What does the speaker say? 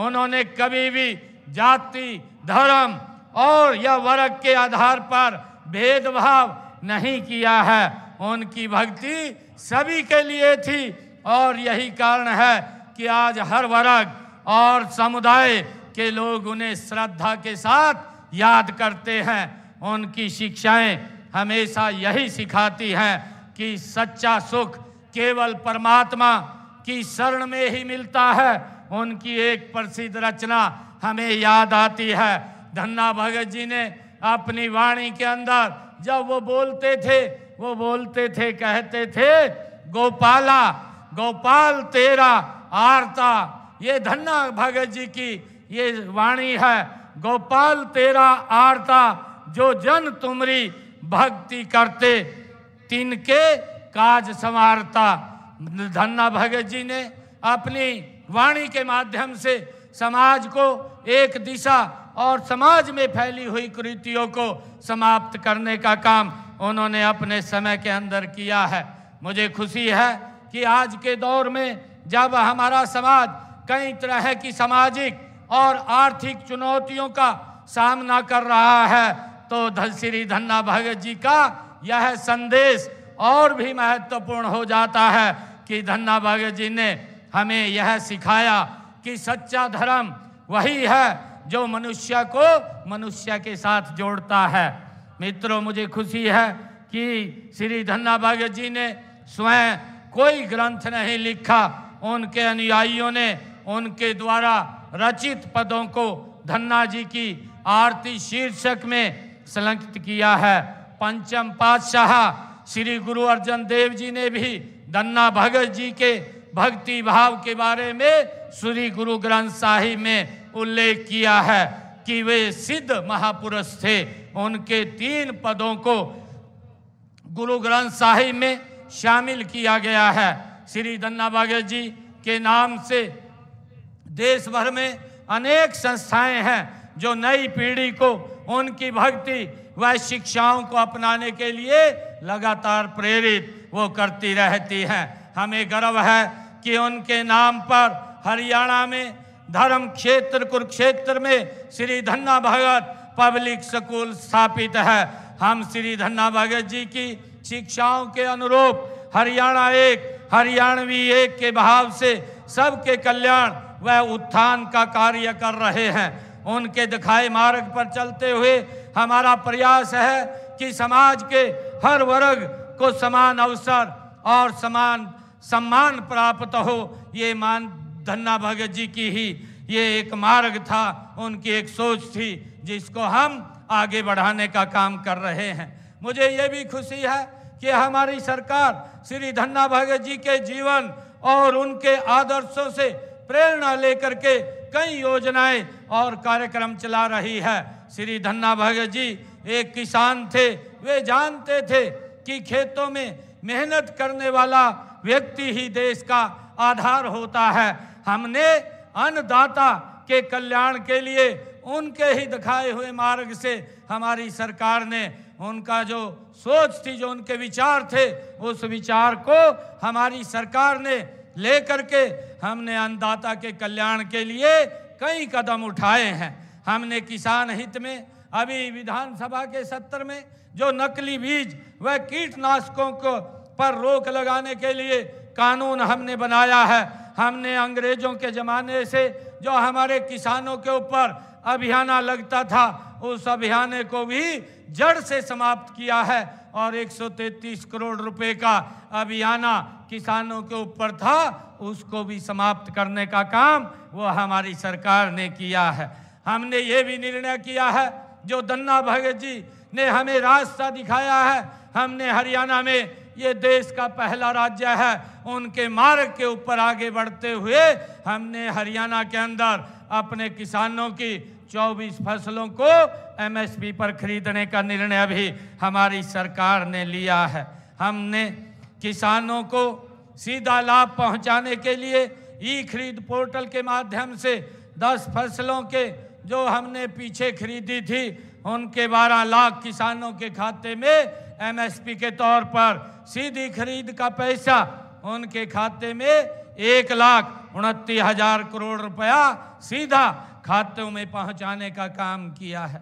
उन्होंने कभी भी जाति, धर्म और या वर्ग के आधार पर भेदभाव नहीं किया है। उनकी भक्ति सभी के लिए थी और यही कारण है कि आज हर वर्ग और समुदाय के लोग उन्हें श्रद्धा के साथ याद करते हैं। उनकी शिक्षाएं हमेशा यही सिखाती हैं कि सच्चा सुख केवल परमात्मा की शरण में ही मिलता है। उनकी एक प्रसिद्ध रचना हमें याद आती है। धन्ना भगत जी ने अपनी वाणी के अंदर जब वो बोलते थे कहते थे, गोपाला गोपाल तेरा आरता। ये धन्ना भगत जी की ये वाणी है, गोपाल तेरा आरता, जो जन तुमरी भक्ति करते तिनके काज संवारता। धन्ना भगत जी ने अपनी वाणी के माध्यम से समाज को एक दिशा और समाज में फैली हुई कुरीतियों को समाप्त करने का काम उन्होंने अपने समय के अंदर किया है। मुझे खुशी है कि आज के दौर में जब हमारा समाज कई तरह की सामाजिक और आर्थिक चुनौतियों का सामना कर रहा है, तो श्री धन्ना भगत जी का यह संदेश और भी महत्वपूर्ण हो जाता है कि धन्ना भगत जी ने हमें यह सिखाया कि सच्चा धर्म वही है जो मनुष्य को मनुष्य के साथ जोड़ता है। मित्रों, मुझे खुशी है कि श्री धन्ना भगत जी ने स्वयं कोई ग्रंथ नहीं लिखा। उनके अनुयायियों ने उनके द्वारा रचित पदों को धन्ना जी की आरती शीर्षक में संलग्नित किया है। पंचम पातशाह श्री गुरु अर्जन देव जी ने भी धन्ना भगत जी के भक्ति भाव के बारे में श्री गुरु ग्रंथ साहिब में उल्लेख किया है कि वे सिद्ध महापुरुष थे। उनके 3 पदों को गुरु ग्रंथ साहिब में शामिल किया गया है। श्री धन्ना भगत जी के नाम से देश भर में अनेक संस्थाएं हैं जो नई पीढ़ी को उनकी भक्ति व शिक्षाओं को अपनाने के लिए लगातार प्रेरित वो करती रहती हैं। हमें गर्व है कि उनके नाम पर हरियाणा में धर्म क्षेत्र कुरुक्षेत्र में श्री धन्ना भगत पब्लिक स्कूल स्थापित है। हम श्री धन्ना भगत जी की शिक्षाओं के अनुरूप हरियाणा एक हरियाणवी एक के भाव से सबके कल्याण व उत्थान का कार्य कर रहे हैं। उनके दिखाए मार्ग पर चलते हुए हमारा प्रयास है कि समाज के हर वर्ग को समान अवसर और समान सम्मान प्राप्त हो। ये मान धन्ना भगत जी की ही ये एक मार्ग था, उनकी एक सोच थी जिसको हम आगे बढ़ाने का काम कर रहे हैं। मुझे ये भी खुशी है कि हमारी सरकार श्री धन्ना भगत जी के जीवन और उनके आदर्शों से प्रेरणा लेकर के कई योजनाएं और कार्यक्रम चला रही है। श्री धन्ना भगत जी एक किसान थे। वे जानते थे कि खेतों में मेहनत करने वाला व्यक्ति ही देश का आधार होता है। हमने अन्नदाता के कल्याण के लिए उनके ही दिखाए हुए मार्ग से हमारी सरकार ने उनका जो सोच थी, जो उनके विचार थे, उस विचार को हमारी सरकार ने लेकर के हमने अन्नदाता के कल्याण के लिए कई कदम उठाए हैं। हमने किसान हित में अभी विधानसभा के सत्र में जो नकली बीज व कीटनाशकों को पर रोक लगाने के लिए कानून हमने बनाया है। हमने अंग्रेजों के ज़माने से जो हमारे किसानों के ऊपर अभियान लगता था, उस अभियान को भी जड़ से समाप्त किया है और 133 करोड़ रुपए का अभियान किसानों के ऊपर था, उसको भी समाप्त करने का काम वो हमारी सरकार ने किया है। हमने ये भी निर्णय किया है, जो धन्ना भगत जी ने हमें रास्ता दिखाया है, हमने हरियाणा में ये देश का पहला राज्य है, उनके मार्ग के ऊपर आगे बढ़ते हुए हमने हरियाणा के अंदर अपने किसानों की 24 फसलों को एमएसपी पर खरीदने का निर्णय भी हमारी सरकार ने लिया है। हमने किसानों को सीधा लाभ पहुंचाने के लिए ई खरीद पोर्टल के माध्यम से 10 फसलों के जो हमने पीछे खरीदी थी, उनके 12 लाख किसानों के खाते में एमएसपी के तौर पर सीधी खरीद का पैसा उनके खाते में 1,29,000 करोड़ रुपया सीधा खातों में पहुंचाने का काम किया है।